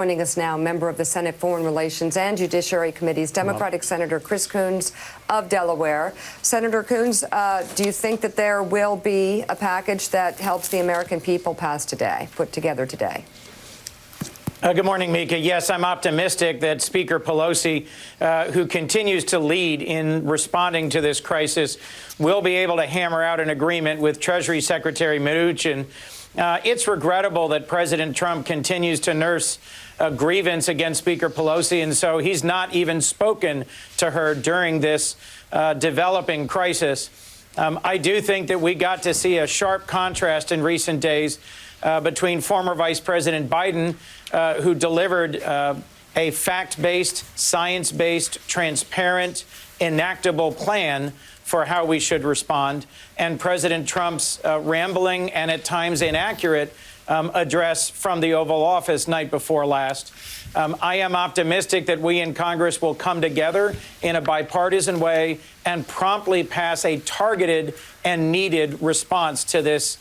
Joining us now, member of the Senate Foreign Relations and Judiciary Committees, Democratic Senator Chris Coons of Delaware. Senator Coons, do you think that there will be a package that helps the American people put together today? Good morning, Mika. Yes, I'm optimistic that Speaker Pelosi, who continues to lead in responding to this crisis, will be able to hammer out an agreement with Treasury Secretary Mnuchin. It's regrettable that President Trump continues to nurse a grievance against Speaker Pelosi, and so he's not even spoken to her during this developing crisis. I do think that we got to see a sharp contrast in recent days between former Vice President Biden, who delivered a fact-based, science-based, transparent, enactable plan for how we should respond, and President Trump's rambling and at times inaccurate address from the Oval Office night before last. I am optimistic that we in Congress will come together in a bipartisan way and promptly pass a targeted and needed response to this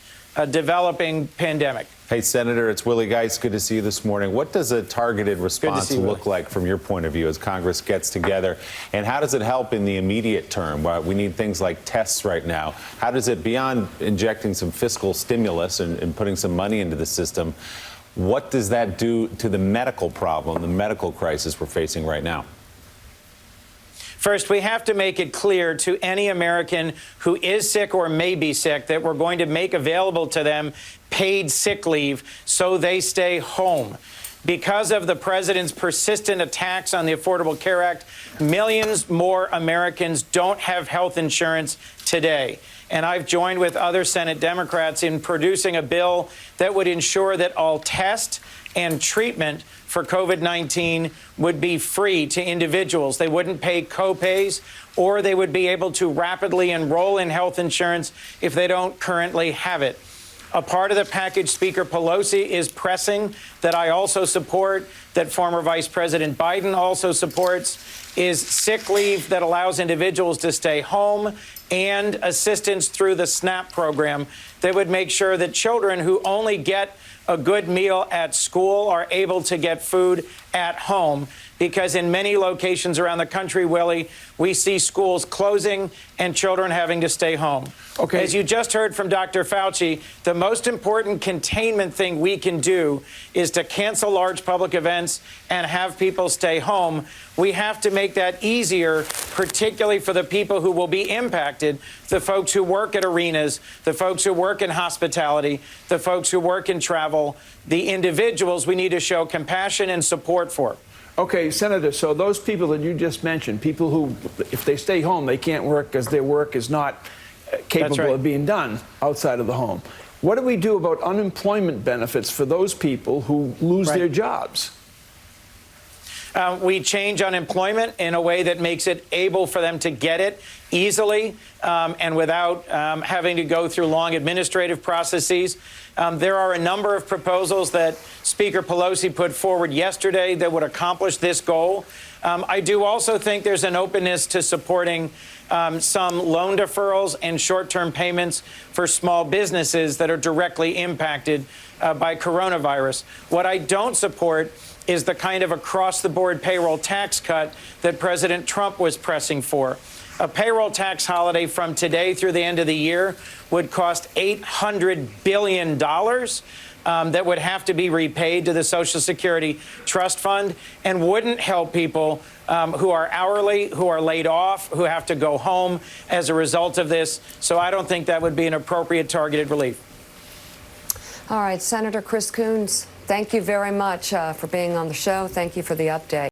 developing pandemic. Hey, Senator, it's Willie Geist. Good to see you this morning. What does a targeted response look like from your point of view as Congress gets together? And how does it help in the immediate term? We need things like tests right now. How does it, beyond injecting some fiscal stimulus and putting some money into the system, what does that do to the medical problem, the medical crisis we're facing right now? First, we have to make it clear to any American who is sick or may be sick that we're going to make available to them paid sick leave so they stay home. Because of the president's persistent attacks on the Affordable Care Act, millions more Americans don't have health insurance today. And I've joined with other Senate Democrats in producing a bill that would ensure that all tests and treatment for COVID-19 would be free to individuals. They wouldn't pay co-pays, or they would be able to rapidly enroll in health insurance if they don't currently have it. A part of the package Speaker Pelosi is pressing that I also support, that former Vice President Biden also supports, is sick leave that allows individuals to stay home and assistance through the SNAP program that would make sure that children who only get a good meal at school are able to get food at home, because in many locations around the country, Willie, we see schools closing and children having to stay home. Okay. As you just heard from Dr. Fauci, the most important containment thing we can do is to cancel large public events and have people stay home. We have to make that easier, particularly for the people who will be impacted, the folks who work at arenas, the folks who work in hospitality, the folks who work in travel, the individuals we need to show compassion and support for. Okay, Senator, so those people that you just mentioned, people who, if they stay home, they can't work because their work is not capable of being done outside of the home. What do we do about unemployment benefits for those people who lose their jobs? We change unemployment in a way that makes it able for them to get it easily and without having to go through long administrative processes. There are a number of proposals that Speaker Pelosi put forward yesterday that would accomplish this goal. I do also think there's an openness to supporting some loan deferrals and short-term payments for small businesses that are directly impacted by coronavirus. What I don't support is the kind of across-the-board payroll tax cut that President Trump was pressing for. A payroll tax holiday from today through the end of the year would cost $800 billion that would have to be repaid to the Social Security Trust Fund, and wouldn't help people who are hourly, who are laid off, who have to go home as a result of this. So I don't think that would be an appropriate targeted relief. All right, Senator Chris Coons, thank you very much for being on the show. Thank you for the update.